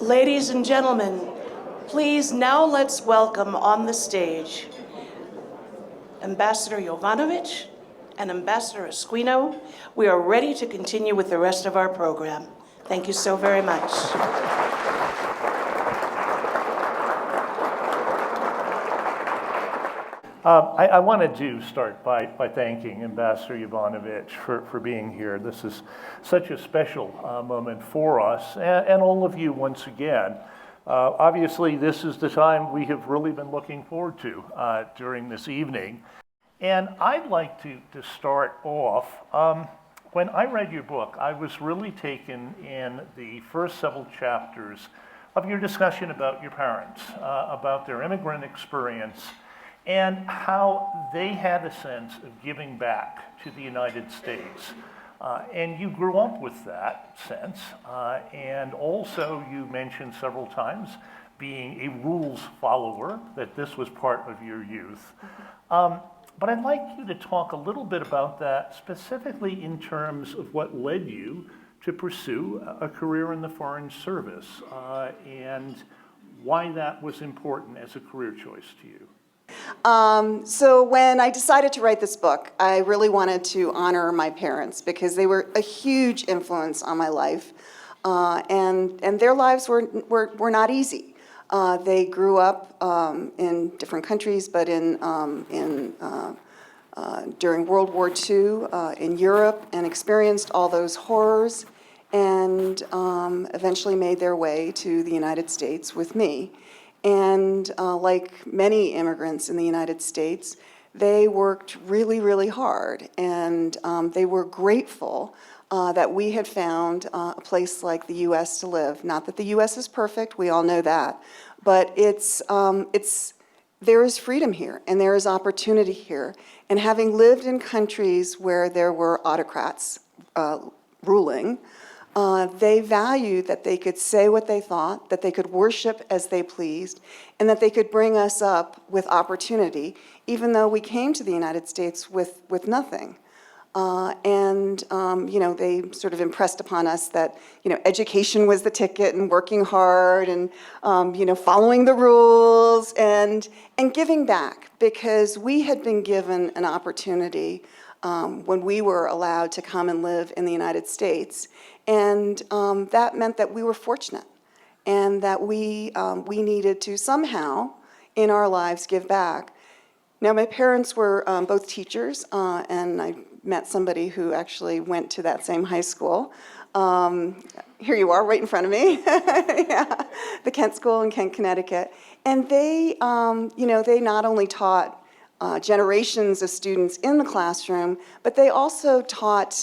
Ladies and gentlemen, please now let's welcome on the stage Ambassador Yovanovitch and Ambassador Asquino. We are ready to continue with the rest of our program. Thank you so very much. I wanted to start by thanking Ambassador Yovanovitch for being here. This is such a special moment for us and all of you once again. Obviously, this is the time we have really been looking forward to during this evening. And I'd like to start off, when I read your book, I was really taken in the first several chapters of your discussion about your parents, about their immigrant experience, and how they had a sense of giving back to the United States. And you grew up with that sense, and also you mentioned several times being a rules follower, that this was part of your youth. But I'd like you to talk a little bit about that, specifically in terms of what led you to pursue a career in the Foreign Service, and why that was important as a career choice to you. So when I decided to write this book, I really wanted to honor my parents because they were a huge influence on my life, and their lives were not easy. They grew up in different countries, but during World War II in Europe, and experienced all those horrors, and eventually made their way to the United States with me. And like many immigrants in the United States, they worked really, really hard, and they were grateful that we had found a place like the U.S. to live. Not that the U.S. is perfect, we all know that, but there is freedom here, and there is opportunity here. And having lived in countries where there were autocrats ruling, they valued that they could say what they thought, that they could worship as they pleased, and that they could bring us up with opportunity, even though we came to the United States with nothing. They sort of impressed upon us that, education was the ticket, and working hard, and, following the rules, and giving back, because we had been given an opportunity when we were allowed to come and live in the United States. And that meant that we were fortunate, and that we needed to somehow in our lives give back. Now, my parents were both teachers, and I met somebody who actually went to that same high school. Here you are, right in front of me. Yeah, the Kent School in Kent, Connecticut. And they not only taught generations of students in the classroom, but they also taught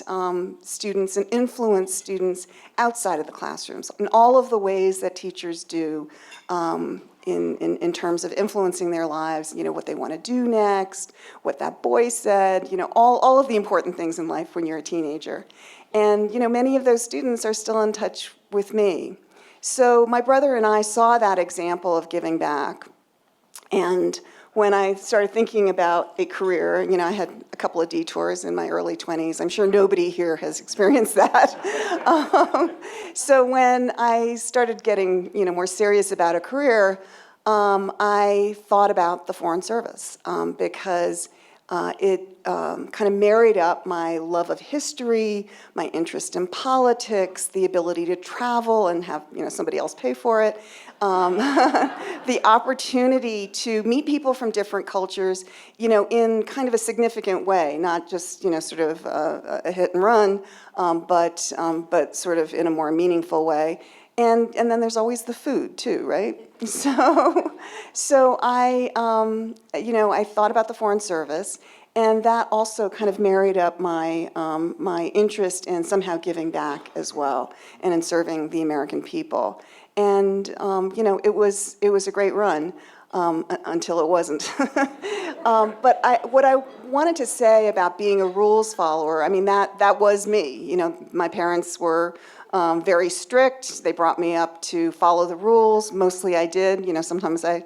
students and influenced students outside of the classrooms in all of the ways that teachers do in terms of influencing their lives, what they want to do next, what that boy said, all of the important things in life when you're a teenager. And, many of those students are still in touch with me. So my brother and I saw that example of giving back. And when I started thinking about a career, I had a couple of detours in my early 20s. I'm sure nobody here has experienced that. So when I started getting, more serious about a career, I thought about the Foreign Service because it kind of married up my love of history, my interest in politics, the ability to travel and have somebody else pay for it, the opportunity to meet people from different cultures, in kind of a significant way, not just sort of a hit and run, but sort of in a more meaningful way. And then there's always the food too, right? So I I thought about the Foreign Service, and that also kind of married up my my interest in somehow giving back as well, and in serving the American people. And it was a great run until it wasn't. But what I wanted to say about being a rules follower, I mean that was me. My parents were very strict. They brought me up to follow the rules. Mostly I did. Sometimes I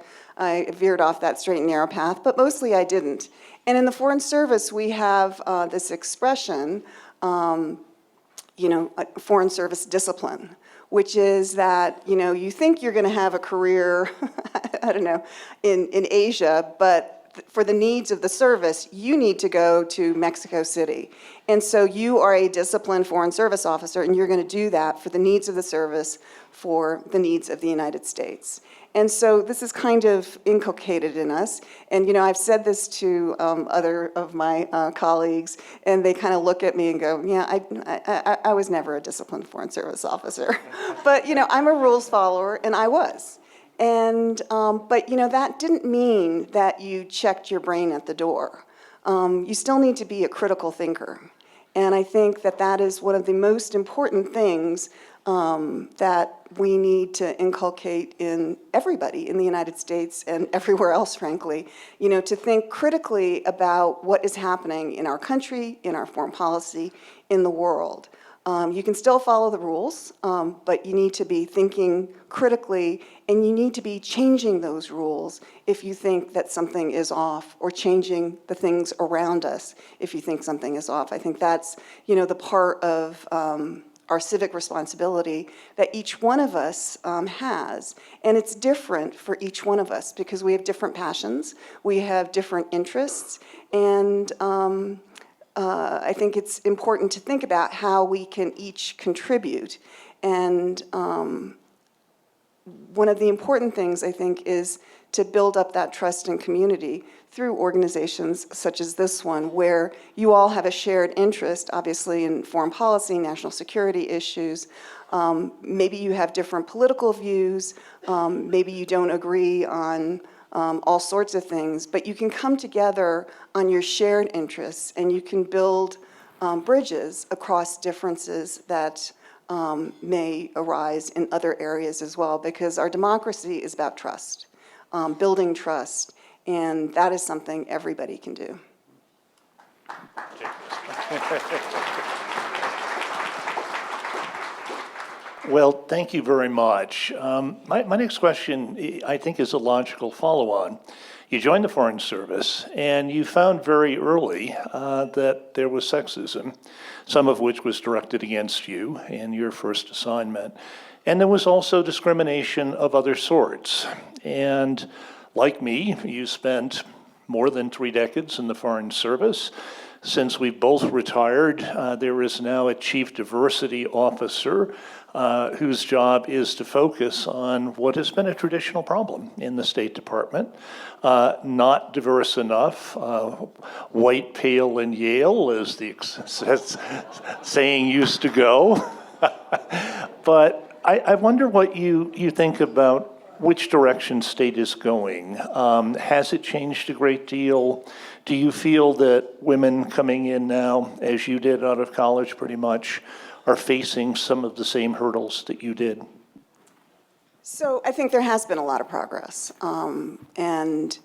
veered off that straight and narrow path, but mostly I didn't. And in the Foreign Service, we have this expression, Foreign Service discipline, which is that, you think you're going to have a career, I don't know, in Asia, but for the needs of the service, you need to go to Mexico City. And so you are a disciplined Foreign Service officer, and you're going to do that for the needs of the service, for the needs of the United States. And so this is kind of inculcated in us. And, I've said this to other of my colleagues, and they kind of look at me and go, yeah, I was never a disciplined Foreign Service officer. But, I'm a rules follower, and I was. And, but, that didn't mean that you checked your brain at the door. You still need to be a critical thinker. And I think that that is one of the most important things that we need to inculcate in everybody in the United States and everywhere else, frankly, to think critically about what is happening in our country, in our foreign policy, in the world. You can still follow the rules, but you need to be thinking critically, and you need to be changing those rules if you think that something is off, or changing the things around us if you think something is off. I think that's, the part of our civic responsibility that each one of us has. And it's different for each one of us because we have different passions, we have different interests, and I think it's important to think about how we can each contribute. And one of the important things, I think, is to build up that trust and community through organizations such as this one, where you all have a shared interest, obviously, in foreign policy, national security issues. Maybe you have different political views. Maybe you don't agree on all sorts of things, but you can come together on your shared interests, and you can build bridges across differences that may arise in other areas as well, because our democracy is about trust, building trust, and that is something everybody can do. Well, thank you very much. My next question, I think, is a logical follow-on. You joined the Foreign Service, and you found very early that there was sexism, some of which was directed against you in your first assignment. And there was also discrimination of other sorts. And like me, you spent more than 3 decades in the Foreign Service. Since we both retired, there is now a Chief Diversity Officer whose job is to focus on what has been a traditional problem in the State Department. Not diverse enough, white, pale, and Yale, as the saying used to go. But I wonder what you think about which direction state is going. Has it changed a great deal? Do you feel that women coming in now, as you did out of college pretty much, are facing some of the same hurdles that you did? So I think there has been a lot of progress. And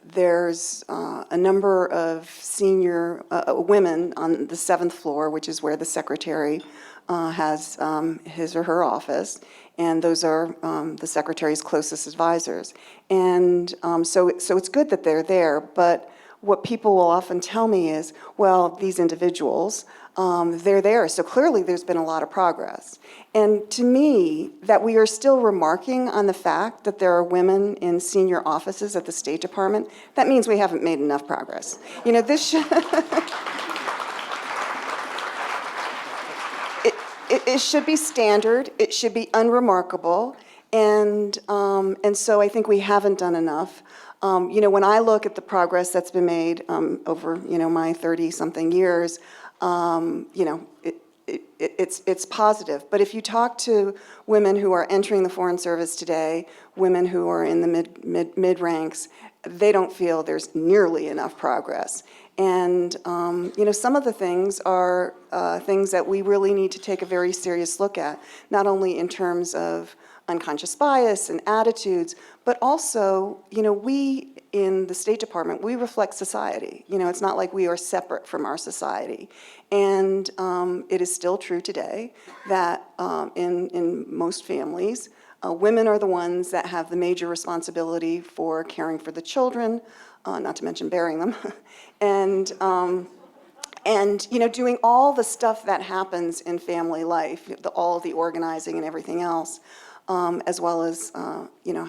there's a number of senior women on the 7th floor, which is where the secretary has his or her office, and those are the secretary's closest advisors. And so it's good that they're there, but what people will often tell me is, well, these individuals, they're there, so clearly there's been a lot of progress. And to me, that we are still remarking on the fact that there are women in senior offices at the State Department, that means we haven't made enough progress. This should... It should be standard, it should be unremarkable, and so I think we haven't done enough. When I look at the progress that's been made over, my 30-something years, it's positive. But if you talk to women who are entering the Foreign Service today, women who are in the mid ranks, they don't feel there's nearly enough progress. And, some of the things are things that we really need to take a very serious look at, not only in terms of unconscious bias and attitudes, but also, we in the State Department, we reflect society. It's not like we are separate from our society. And it is still true today that in most families, women are the ones that have the major responsibility for caring for the children, not to mention bearing them. And And, doing all the stuff that happens in family life, all the organizing and everything else, as well as,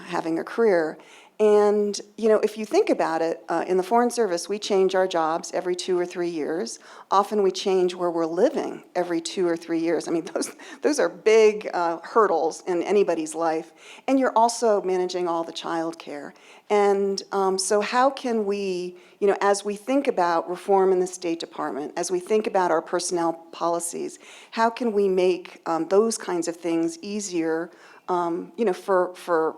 having a career. And, if you think about it, in the Foreign Service, we change our jobs every 2 or 3 years. Often we change where we're living every 2 or 3 years. I mean, those are big hurdles in anybody's life. And you're also managing all the childcare. And so how can we, as we think about reform in the State Department, as we think about our personnel policies, how can we make those kinds of things easier, for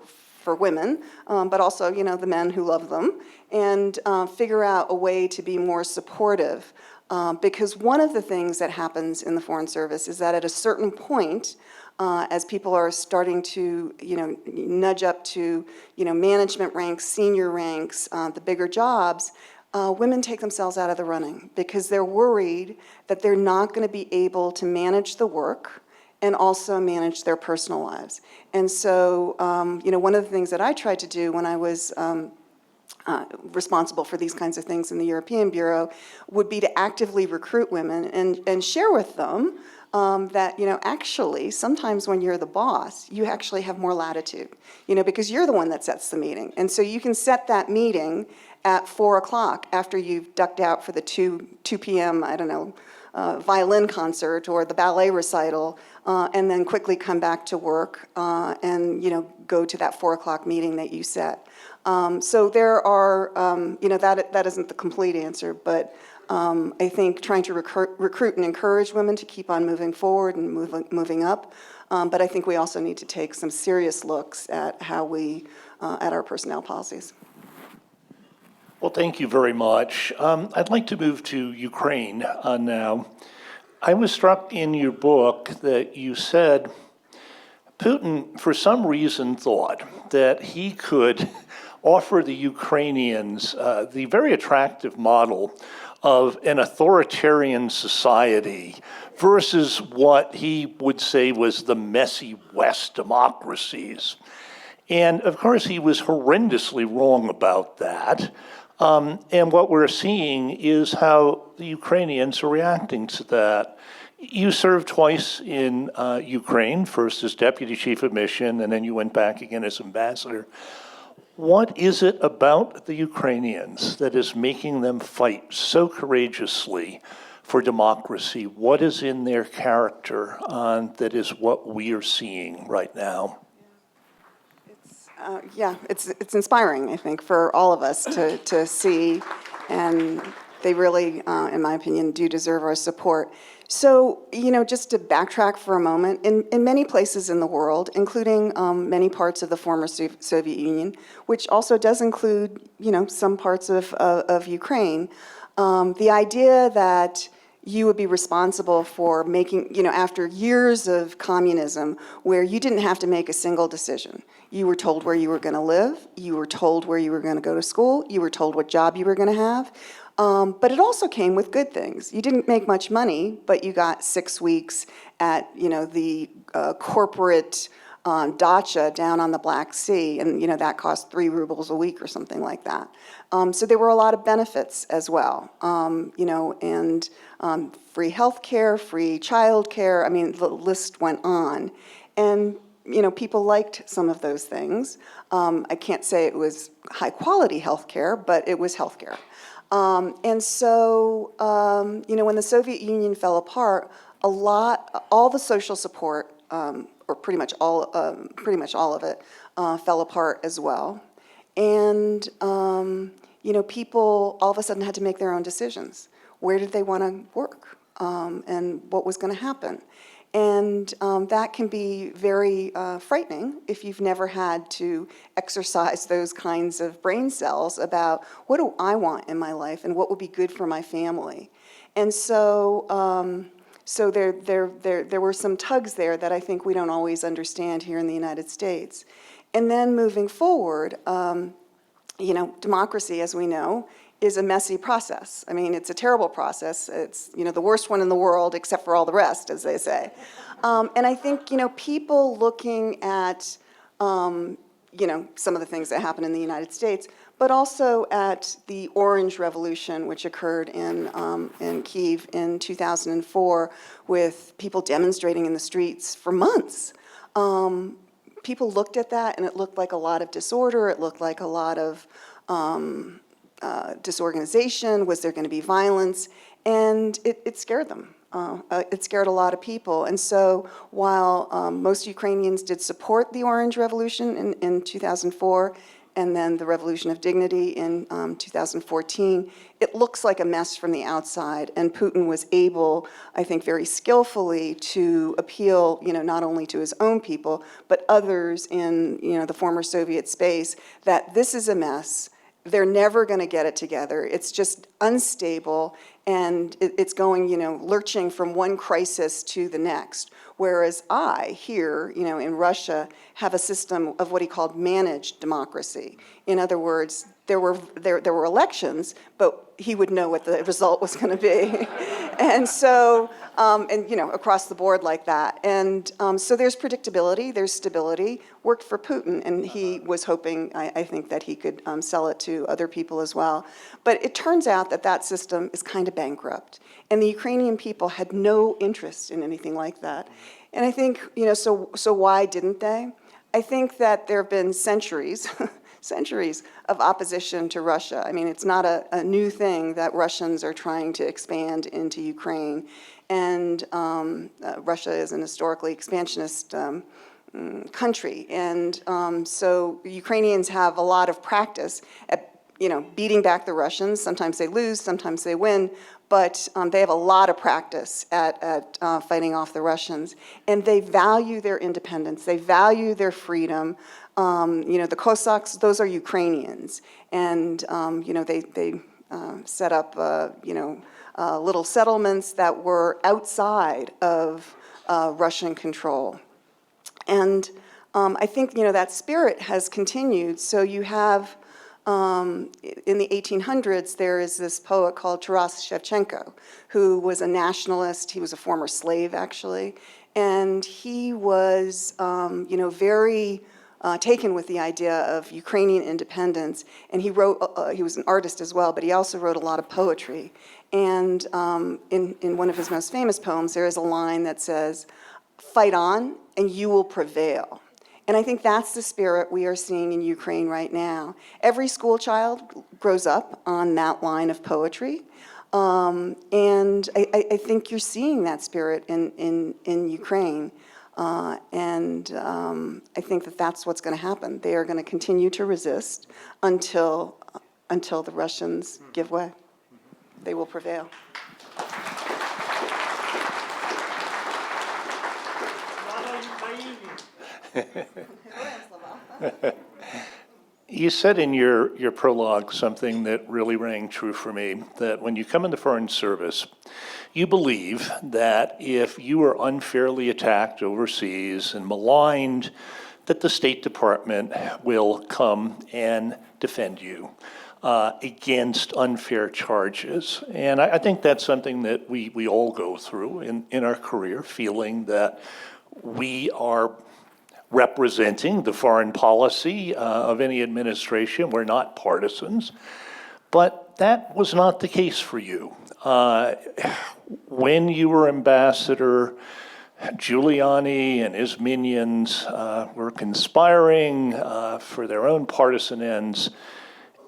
women, but also, the men who love them, and figure out a way to be more supportive. Because one of the things that happens in the Foreign Service is that at a certain point, as people are starting to, nudge up to, management ranks, senior ranks, the bigger jobs, women take themselves out of the running because they're worried that they're not going to be able to manage the work and also manage their personal lives. And so, one of the things that I tried to do when I was responsible for these kinds of things in the European Bureau would be to actively recruit women and share with them that, actually, sometimes when you're the boss, you actually have more latitude, because you're the one that sets the meeting. And so you can set that meeting at 4 o'clock after you've ducked out for the 2 p.m., violin concert or the ballet recital, and then quickly come back to work and go to that 4 o'clock meeting that you set. So there are, that isn't the complete answer, but I think trying to recruit and encourage women to keep on moving forward and moving up. But I think we also need to take some serious looks at how we, at our personnel policies. Well, thank you very much. I'd like to move to Ukraine now. I was struck in your book that you said Putin, for some reason, thought that he could offer the Ukrainians the very attractive model of an authoritarian society versus what he would say was the messy West democracies. And of course, he was horrendously wrong about that. And what we're seeing is how the Ukrainians are reacting to that. You served twice in Ukraine, first as deputy chief of mission, and then you went back again as ambassador. What is it about the Ukrainians that is making them fight so courageously for democracy? What is in their character that is what we are seeing right now? It's inspiring, I think, for all of us to see, and they really, in my opinion, do deserve our support. So, just to backtrack for a moment, in many places in the world, including many parts of the former Soviet Union, which also does include, some parts of Ukraine, the idea that you would be responsible for making, after years of communism where you didn't have to make a single decision. You were told where you were going to live, you were told where you were going to go to school, you were told what job you were going to have. But it also came with good things. You didn't make much money, but you got 6 weeks at, the corporate dacha down on the Black Sea, and that cost 3 rubles a week or something like that. So there were a lot of benefits as well, and free health care, free child care. I mean, the list went on. And, people liked some of those things. I can't say it was high quality health care, but it was health care. And so, when the Soviet Union fell apart, all the social support, or pretty much all of it, fell apart as well. And, people all of a sudden had to make their own decisions. Where did they want to work? And what was going to happen? And that can be very frightening if you've never had to exercise those kinds of brain cells about what do I want in my life and what would be good for my family. And so, there were some tugs there that I think we don't always understand here in the United States. And then moving forward, democracy, as we know, is a messy process. I mean, it's a terrible process. It's, the worst one in the world, except for all the rest, as they say. And I think, people looking at, some of the things that happened in the United States, but also at the Orange Revolution, which occurred in Kyiv in 2004, with people demonstrating in the streets for months. People looked at that, and it looked like a lot of disorder. It looked like a lot of disorganization. Was there going to be violence? And it scared them. It scared a lot of people. And so while most Ukrainians did support the Orange Revolution in 2004, and then the Revolution of Dignity in 2014, it looks like a mess from the outside. And Putin was able, I think, very skillfully to appeal, not only to his own people, but others in, the former Soviet space, that this is a mess. They're never going to get it together. It's just unstable, and it's going, lurching from one crisis to the next. Whereas I, here, in Russia, have a system of what he called managed democracy. In other words, there were elections, but he would know what the result was going to be. And so, across the board like that. And so there's predictability, there's stability, worked for Putin, and he was hoping, I think, that he could sell it to other people as well. But it turns out that system is kind of bankrupt. And the Ukrainian people had no interest in anything like that. And I think, so why didn't they? I think that there have been centuries of opposition to Russia. I mean, it's not a new thing that Russians are trying to expand into Ukraine. And Russia is an historically expansionist country. And so Ukrainians have a lot of practice at, beating back the Russians. Sometimes they lose, sometimes they win. But they have a lot of practice at fighting off the Russians. And they value their independence. They value their freedom. The Cossacks, those are Ukrainians. And, they set up, little settlements that were outside of Russian control. And I think, that spirit has continued. So you have, in the 1800s, there is this poet called Taras Shevchenko, who was a nationalist. He was a former slave, actually. And he was, very taken with the idea of Ukrainian independence. And he wrote, he was an artist as well, but he also wrote a lot of poetry. And in one of his most famous poems, there is a line that says, "Fight on, and you will prevail." And I think that's the spirit we are seeing in Ukraine right now. Every school child grows up on that line of poetry. And I think you're seeing that spirit in Ukraine. And I think that's what's going to happen. They are going to continue to resist until the Russians give way. They will prevail. You said in your prologue something that really rang true for me, that when you come in the Foreign Service, you believe that if you are unfairly attacked overseas and maligned, that the State Department will come and defend you against unfair charges. And I think that's something that we all go through in our career, feeling that we are representing the foreign policy of any administration. We're not partisans. But that was not the case for you. When you were ambassador, Giuliani and his minions were conspiring for their own partisan ends.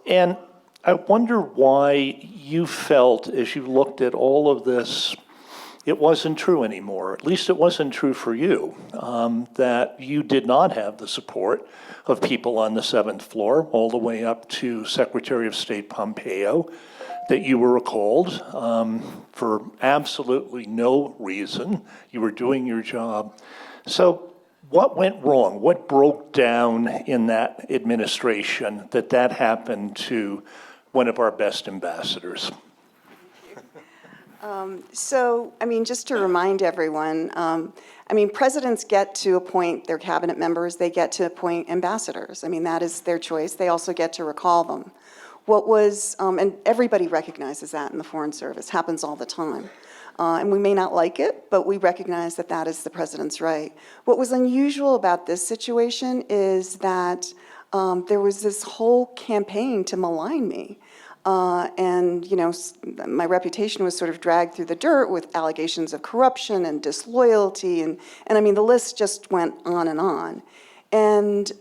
And I wonder why you felt, as you looked at all of this, it wasn't true anymore. At least it wasn't true for you, that you did not have the support of people on the 7th floor, all the way up to Secretary of State Pompeo, that you were recalled for absolutely no reason. You were doing your job. So what went wrong? What broke down in that administration that happened to one of our best ambassadors? So, just to remind everyone, presidents get to appoint their cabinet members, they get to appoint ambassadors. That is their choice. They also get to recall them. And everybody recognizes that in the Foreign Service, happens all the time. And we may not like it, but we recognize that is the president's right. What was unusual about this situation is that there was this whole campaign to malign me. And, my reputation was sort of dragged through the dirt with allegations of corruption and disloyalty. And I mean, the list just went on and on. And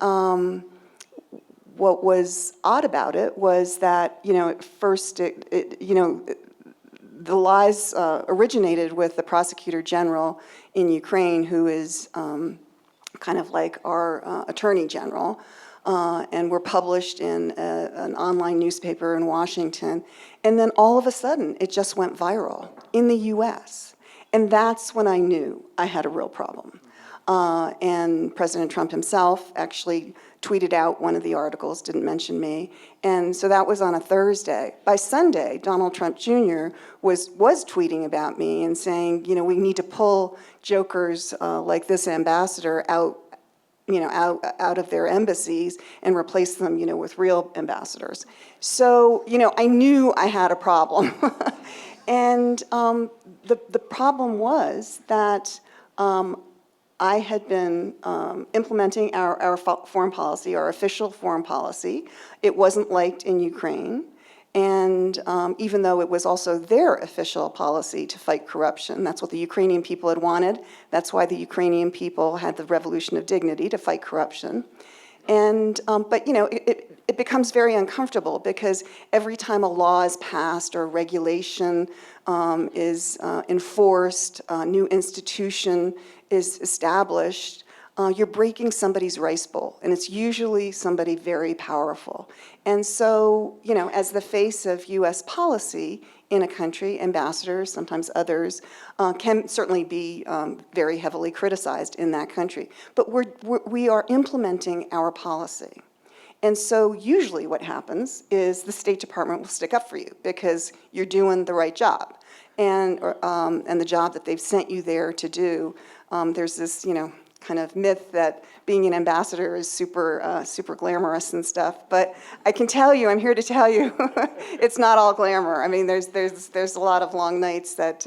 what was odd about it was that, at first, the lies originated with the prosecutor general in Ukraine, who is kind of like our attorney general, and were published in an online newspaper in Washington. And then all of a sudden, it just went viral in the US. And that's when I knew I had a real problem. And President Trump himself actually tweeted out one of the articles, didn't mention me. And so that was on a Thursday. By Sunday, Donald Trump Jr. was tweeting about me and saying, we need to pull jokers like this ambassador out of their embassies and replace them, with real ambassadors. So, I knew I had a problem. And the problem was that I had been implementing our foreign policy, our official foreign policy. It wasn't liked in Ukraine. And even though it was also their official policy to fight corruption, that's what the Ukrainian people had wanted. That's why the Ukrainian people had the Revolution of Dignity, to fight corruption. And, but it becomes very uncomfortable because every time a law is passed or regulation is enforced, a new institution is established, you're breaking somebody's rice bowl, and it's usually somebody very powerful. And so, as the face of U.S. policy in a country, ambassadors, sometimes others, can certainly be very heavily criticized in that country. But we are implementing our policy. And so usually what happens is the State Department will stick up for you because you're doing the right job. And the job that they've sent you there to do. There's this, kind of myth that being an ambassador is super glamorous and stuff. But I can tell you, I'm here to tell you, it's not all glamour. I mean, there's a lot of long nights that,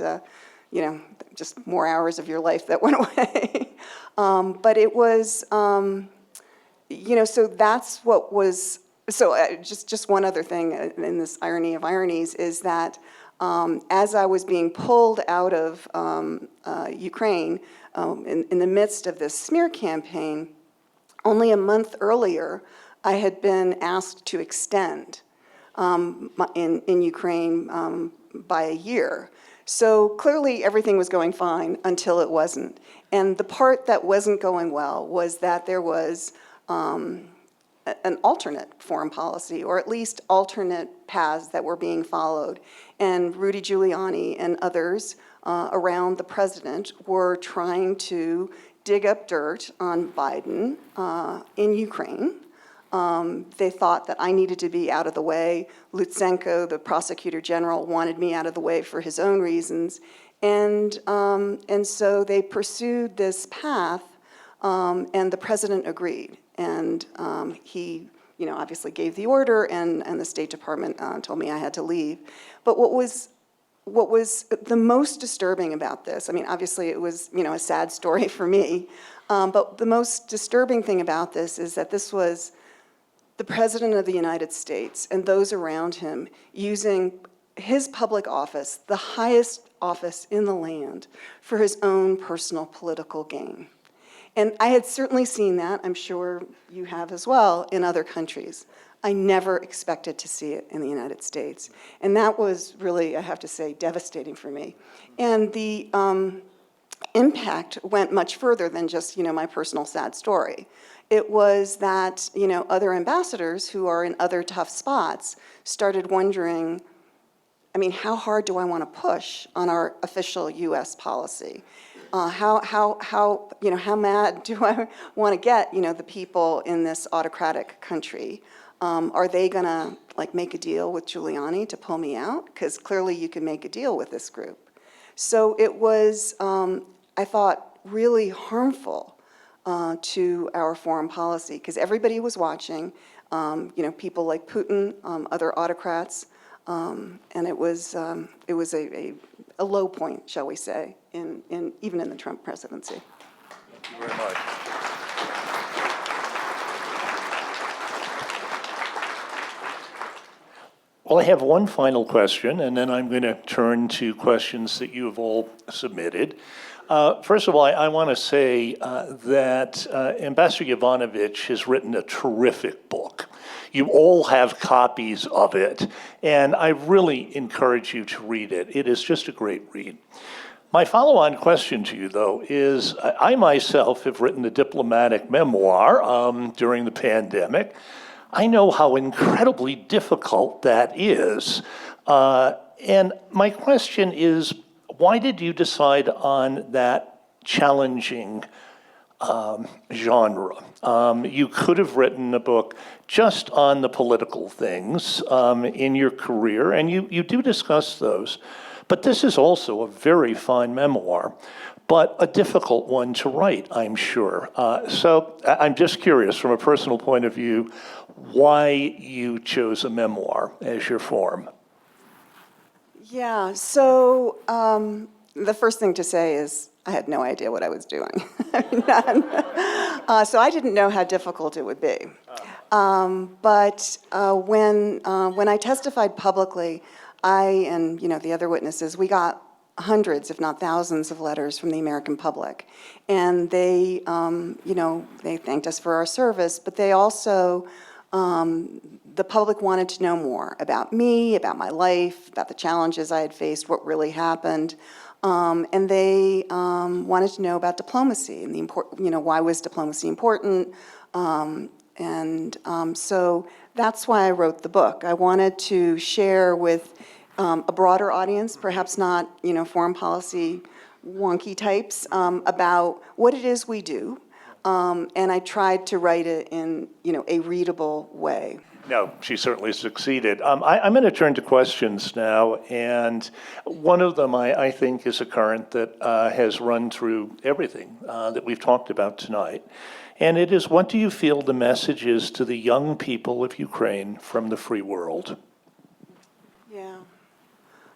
just more hours of your life that went away. But it was, so that's what was. So just one other thing in this irony of ironies is that. As I was being pulled out of Ukraine in the midst of this smear campaign, only a month earlier, I had been asked to extend in Ukraine by a year. So clearly everything was going fine until it wasn't. And the part that wasn't going well was that there was an alternate foreign policy, or at least alternate paths that were being followed. And Rudy Giuliani and others around the president were trying to dig up dirt on Biden in Ukraine. They thought that I needed to be out of the way. Lutsenko, the prosecutor general, wanted me out of the way for his own reasons. And so they pursued this path, and the president agreed. And he, obviously gave the order, and the State Department told me I had to leave. But what was the most disturbing about this, I mean, obviously it was, a sad story for me, but the most disturbing thing about this is that this was the President of the United States and those around him using his public office, the highest office in the land, for his own personal political gain. And I had certainly seen that, I'm sure you have as well, in other countries. I never expected to see it in the United States. And that was really, I have to say, devastating for me. And the impact went much further than just, my personal sad story. It was that, other ambassadors who are in other tough spots started wondering, how hard do I want to push on our official U.S. policy? How mad do I want to get, the people in this autocratic country? Are they gonna make a deal with Giuliani to pull me out? Because clearly you can make a deal with this group. So it was, I thought, really harmful to our foreign policy because everybody was watching. People like Putin, other autocrats, and it was a low point, shall we say, even in the Trump presidency. Thank you very much. Well, I have one final question, and then I'm going to turn to questions that you have all submitted. First of all, I want to say that Ambassador Yovanovitch has written a terrific book. You all have copies of it, and I really encourage you to read it. It is just a great read. My follow-on question to you, though, is I myself have written a diplomatic memoir during the pandemic. I know how incredibly difficult that is. And my question is, why did you decide on that challenging genre? You could have written a book just on the political things in your career, and you do discuss those. But this is also a very fine memoir, but a difficult one to write, I'm sure. So I'm just curious, from a personal point of view, why you chose a memoir as your form. Yeah, so the first thing to say is I had no idea what I was doing. So I didn't know how difficult it would be. But when I testified publicly, I and the other witnesses, we got hundreds, if not thousands, of letters from the American public, and they they thanked us for our service, but they also the public wanted to know more about me, about my life, about the challenges I had faced, what really happened, and they wanted to know about diplomacy and why was diplomacy important, so that's why I wrote the book. I wanted to share with a broader audience, perhaps not foreign policy wonky types, about what it is we do, and I tried to write it in a readable way. No, she certainly succeeded. I'm going to turn to questions now, and one of them I think is a current that has run through everything that we've talked about tonight, and it is, what do you feel the message is to the young people of Ukraine from the free world? Yeah,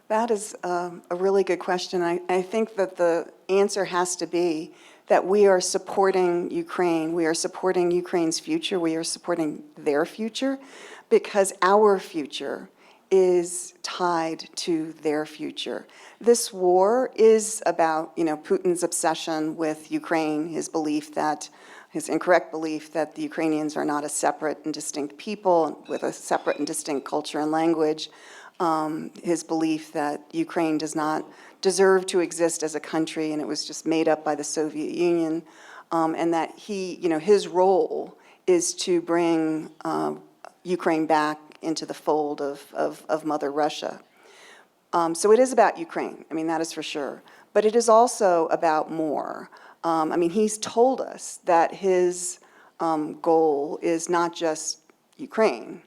that is a really good question. I think that the answer has to be that we are supporting Ukraine. We are supporting Ukraine's future. We are supporting their future because our future is tied to their future. This war is about, Putin's obsession with Ukraine, his incorrect belief that the Ukrainians are not a separate and distinct people with a separate and distinct culture and language, his belief that Ukraine does not deserve to exist as a country and it was just made up by the Soviet Union, and that his role is to bring Ukraine back into the fold of Mother Russia. So it is about Ukraine, that is for sure. But it is also about more. He's told us that his goal is not just Ukraine,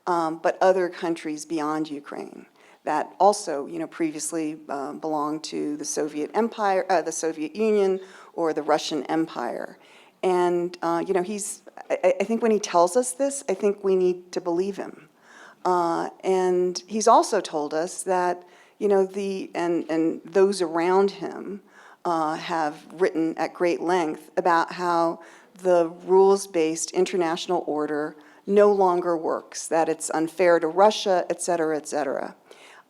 but other countries beyond Ukraine that also, previously belonged to the Soviet Empire, the Soviet Union, or the Russian Empire. And I think when he tells us this, I think we need to believe him. And he's also told us that, and those around him have written at great length about how the rules-based international order no longer works, that it's unfair to Russia, et cetera, et cetera.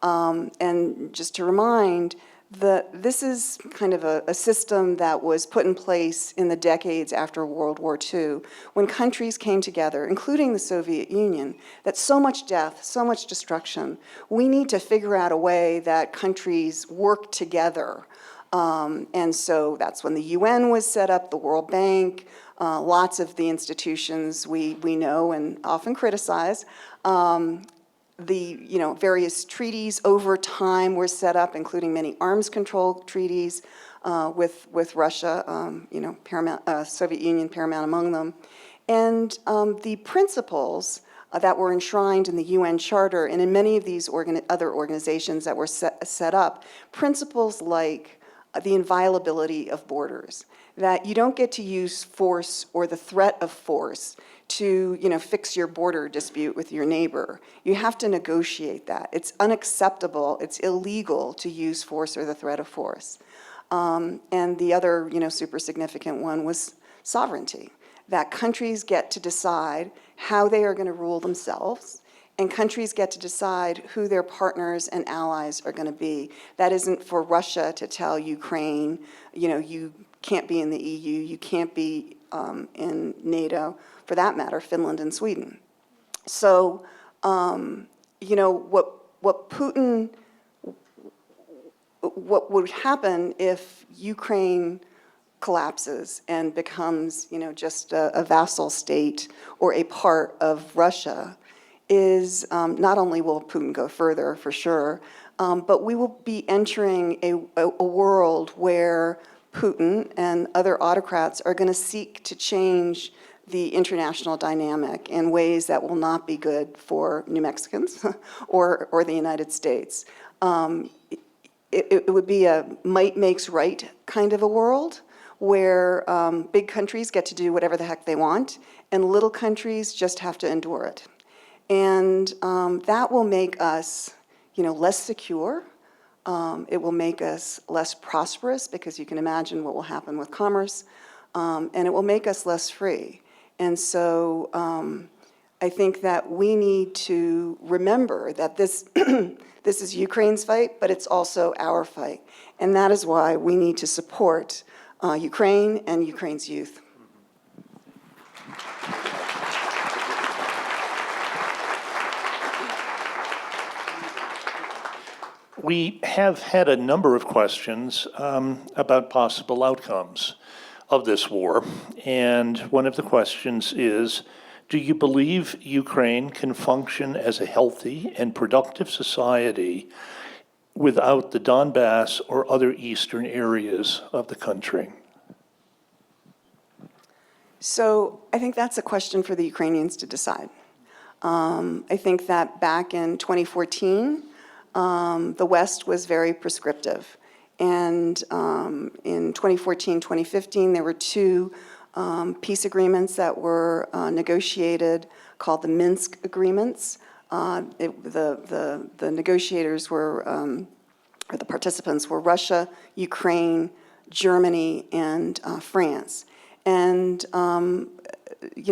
And just to remind, this is kind of a system that was put in place in the decades after World War II, when countries came together, including the Soviet Union, that so much death, so much destruction. We need to figure out a way that countries work together. And so that's when the UN was set up, the World Bank, lots of the institutions we know and often criticize. The various treaties over time were set up, including many arms control treaties with Russia, Soviet Union paramount among them. And the principles that were enshrined in the UN Charter and in many of these other organizations that were set up, principles like the inviolability of borders, that you don't get to use force or the threat of force to fix your border dispute with your neighbor. You have to negotiate that. It's unacceptable, it's illegal to use force or the threat of force. And the other super significant one was sovereignty, that countries get to decide how they are going to rule themselves and countries get to decide who their partners and allies are going to be. That isn't for Russia to tell Ukraine, you can't be in the EU, you can't be in NATO, for that matter, Finland and Sweden. So, what would happen if Ukraine collapses and becomes, just a vassal state or a part of Russia is not only will Putin go further, for sure, but we will be entering a world where Putin and other autocrats are going to seek to change the international dynamic in ways that will not be good for New Mexicans or the United States. It would be a might makes right kind of a world where big countries get to do whatever the heck they want, and little countries just have to endure it. And that will make us, less secure. It will make us less prosperous, because you can imagine what will happen with commerce, and it will make us less free. And so I think that we need to remember that this this is Ukraine's fight, but it's also our fight. And that is why we need to support Ukraine and Ukraine's youth. We have had a number of questions about possible outcomes of this war. And one of the questions is, do you believe Ukraine can function as a healthy and productive society without the Donbass or other eastern areas of the country? So I think that's a question for the Ukrainians to decide. I think that back in 2014, the West was very prescriptive. And in 2014, 2015, there were two peace agreements that were negotiated called the Minsk agreements. The negotiators were, or the participants were Russia, Ukraine, Germany, and France. And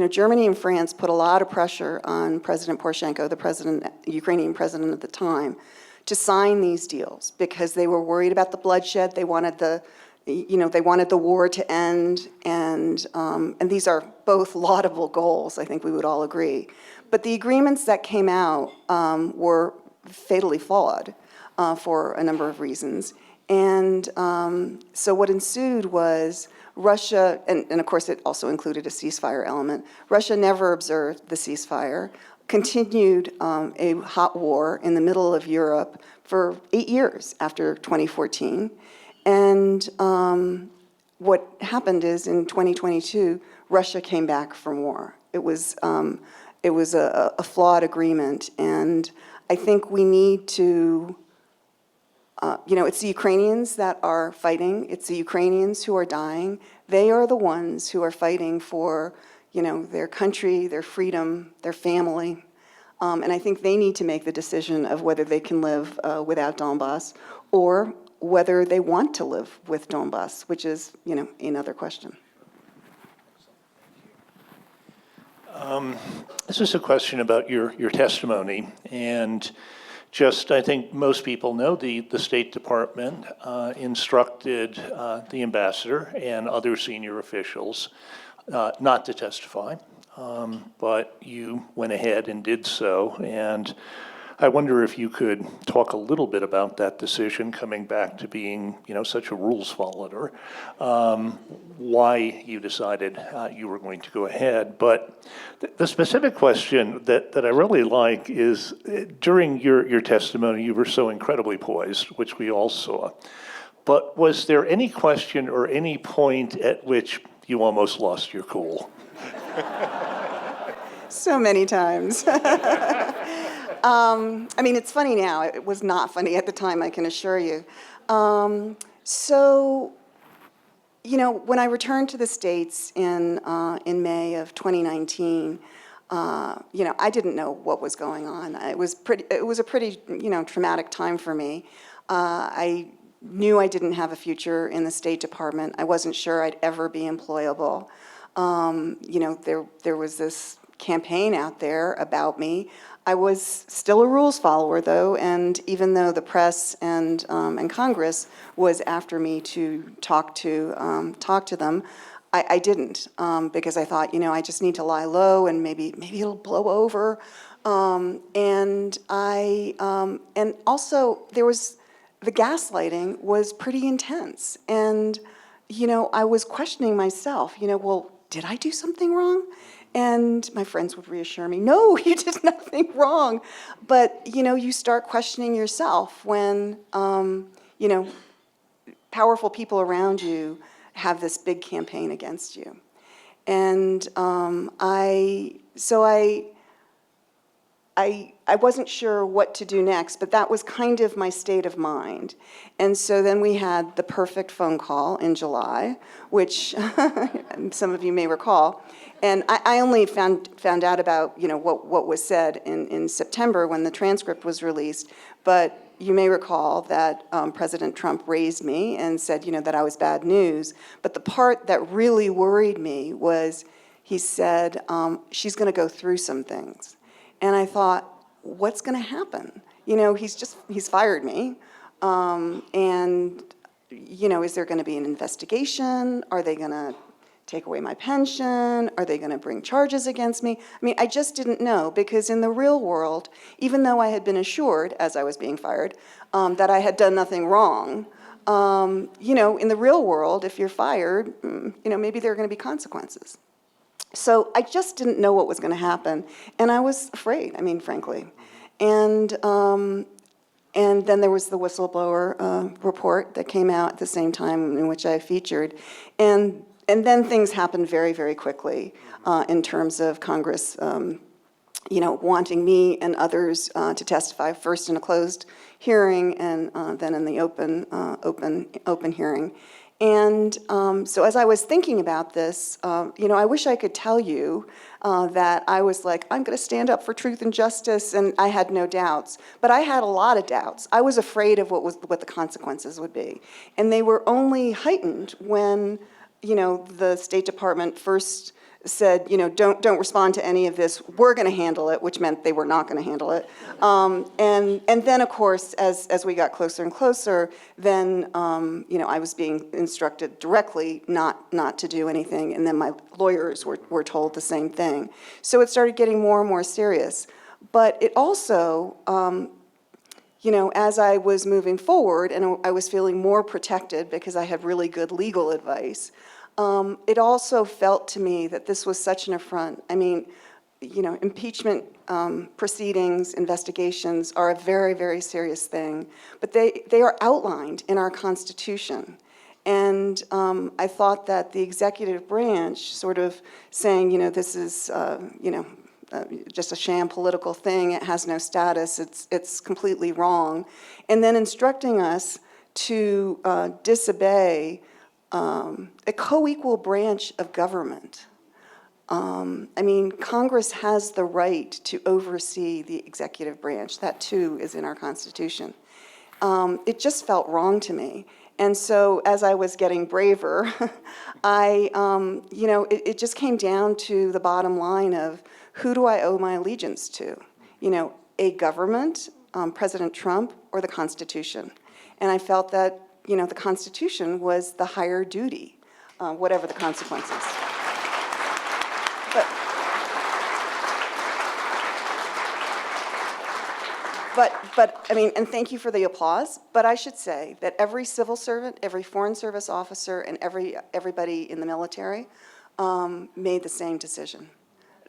Germany and France put a lot of pressure on President Poroshenko, the Ukrainian president at the time, to sign these deals because they were worried about the bloodshed. They wanted the war to end, and these are both laudable goals. I think we would all agree. But the agreements that came out were fatally flawed for a number of reasons. And so what ensued was Russia, and of course it also included a ceasefire element. Russia never observed the ceasefire, continued a hot war in the middle of Europe for 8 years after 2014. And what happened is in 2022, Russia came back from war. It was a flawed agreement. And I think we need to, it's the Ukrainians that are fighting. It's the Ukrainians who are dying. They are the ones who are fighting for their country, their freedom, their family. And I think they need to make the decision of whether they can live without Donbass or whether they want to live with Donbass, which is, another question. This is a question about your testimony. And I think most people know the State Department instructed the ambassador and other senior officials not to testify, but you went ahead and did so. And I wonder if you could talk a little bit about that decision, coming back to being, such a rules follower, why you decided you were going to go ahead. But the specific question that I really like is, during your testimony, you were so incredibly poised, which we all saw. But was there any question or any point at which you almost lost your cool? So many times. It's funny now. It was not funny at the time, I can assure you. When I returned to the States in May of 2019, I didn't know what was going on. It was a pretty traumatic time for me. I knew I didn't have a future in the State Department. I wasn't sure I'd ever be employable. There was this campaign out there about me. I was still a rules follower, though, and even though the press and Congress was after me to talk to them, I didn't, because I thought, I just need to lie low and maybe it'll blow over. And also there was, the gaslighting was pretty intense. And, I was questioning myself, well, did I do something wrong? And my friends would reassure me, no, you did nothing wrong. But, you start questioning yourself when, powerful people around you have this big campaign against you. And I wasn't sure what to do next, but that was kind of my state of mind. And so then we had the perfect phone call in July, which some of you may recall. And I only found out about, what was said in September when the transcript was released. But you may recall that President Trump raised me and said, that I was bad news. But the part that really worried me was he said, she's going to go through some things. And I thought, what's going to happen? He's fired me. And, is there going to be an investigation? Are they going to take away my pension? Are they going to bring charges against me? I just didn't know, because in the real world, even though I had been assured, as I was being fired, that I had done nothing wrong, in the real world, if you're fired, maybe there are going to be consequences. So I just didn't know what was going to happen, and I was afraid, frankly. And then there was the whistleblower report that came out at the same time in which I featured. And then things happened very, very quickly in terms of Congress, wanting me and others to testify, first in a closed hearing and then in the open hearing. And so as I was thinking about this, I wish I could tell you that I was like, I'm going to stand up for truth and justice, and I had no doubts. But I had a lot of doubts. I was afraid of what the consequences would be. And they were only heightened when, the State Department first said, don't respond to any of this. We're going to handle it, which meant they were not going to handle it. And then, of course, as we got closer and closer, then I was being instructed directly not to do anything, and then my lawyers were told the same thing. So it started getting more and more serious. But it also, as I was moving forward and I was feeling more protected because I had really good legal advice, it also felt to me that this was such an affront. Impeachment proceedings, investigations are a very, very serious thing, but they are outlined in our Constitution. And I thought that the executive branch sort of saying, this is, just a sham political thing, it has no status, it's completely wrong, and then instructing us to disobey a co-equal branch of government. Congress has the right to oversee the executive branch. That, too, is in our Constitution. It just felt wrong to me. And so as I was getting braver, it just came down to the bottom line of, who do I owe my allegiance to? A government, President Trump, or the Constitution? And I felt that, the Constitution was the higher duty, whatever the consequences. And thank you for the applause, but I should say that every civil servant, every foreign service officer, and everybody in the military made the same decision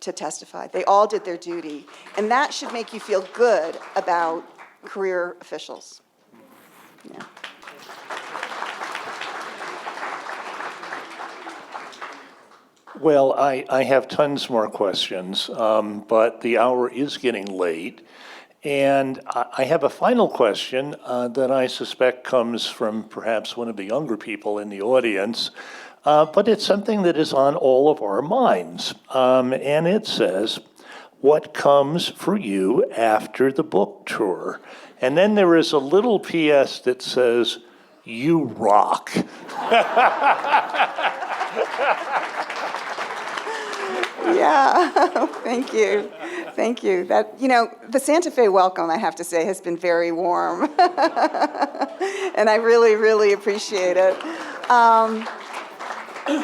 to testify. They all did their duty, and that should make you feel good about career officials. Yeah. Well, I have tons more questions, but the hour is getting late. And I have a final question that I suspect comes from perhaps one of the younger people in the audience, but it's something that is on all of our minds. And it says, what comes for you after the book tour? And then there is a little PS that says, you rock. Yeah, thank you. Thank you. That, the Santa Fe welcome, I have to say, has been very warm. And I really, really appreciate it.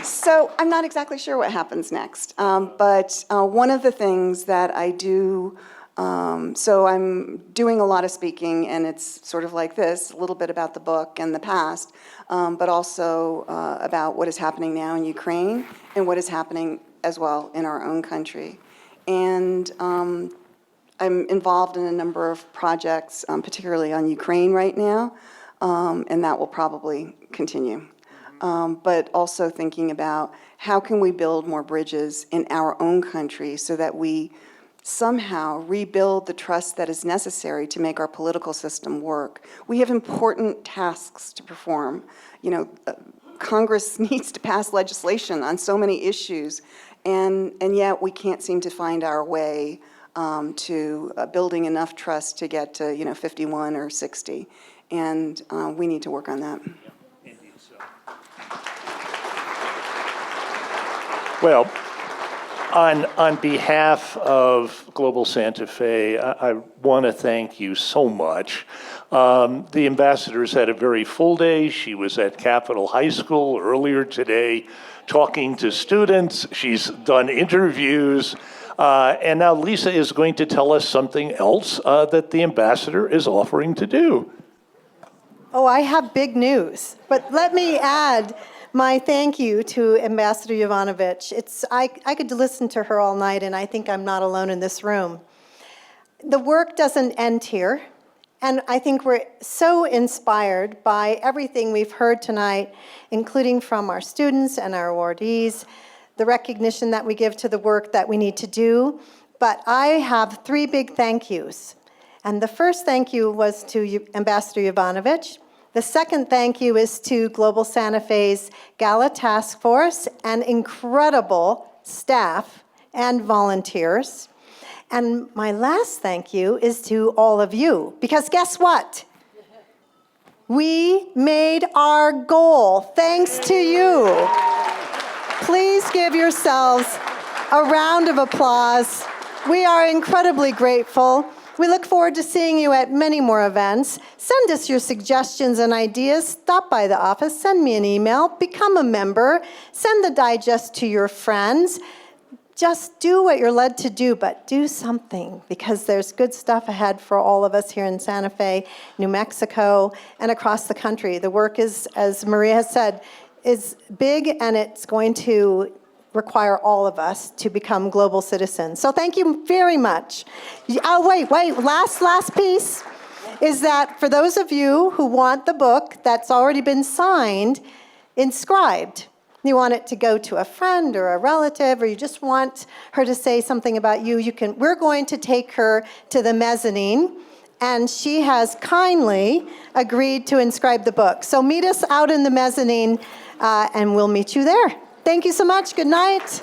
So I'm not exactly sure what happens next. But one of the things that I do, so I'm doing a lot of speaking, and it's sort of like this, a little bit about the book and the past, but also about what is happening now in Ukraine and what is happening as well in our own country. And I'm involved in a number of projects, particularly on Ukraine right now, and that will probably continue. But also thinking about how can we build more bridges in our own country so that we somehow rebuild the trust that is necessary to make our political system work. We have important tasks to perform. Congress needs to pass legislation on so many issues, and yet we can't seem to find our way to building enough trust to get to 51 or 60, and we need to work on that. Well, on behalf of Global Santa Fe, I want to thank you so much. The ambassador's had a very full day. She was at Capitol High School earlier today talking to students. She's done interviews. And now Lisa is going to tell us something else that the ambassador is offering to do. Oh, I have big news. But let me add my thank you to Ambassador Yovanovitch. I could listen to her all night, and I think I'm not alone in this room. The work doesn't end here, and I think we're so inspired by everything we've heard tonight, including from our students and our awardees, the recognition that we give to the work that we need to do. But I have 3 big thank yous. And the first thank you was to Ambassador Yovanovitch. The second thank you is to Global Santa Fe's Gala Task Force and incredible staff and volunteers. And my last thank you is to all of you, because guess what? We made our goal thanks to you. Please give yourselves a round of applause. We are incredibly grateful. We look forward to seeing you at many more events. Send us your suggestions and ideas. Stop by the office, send me an email, become a member, send the digest to your friends. Just do what you're led to do, but do something, because there's good stuff ahead for all of us here in Santa Fe, New Mexico, and across the country. The work is, as Maria has said, is big, and it's going to require all of us to become global citizens. So thank you very much. Oh, wait, last piece is that for those of you who want the book that's already been signed, inscribed, you want it to go to a friend or a relative, or you just want her to say something about you, we're going to take her to the mezzanine, and she has kindly agreed to inscribe the book. So meet us out in the mezzanine, and we'll meet you there. Thank you so much. Good night.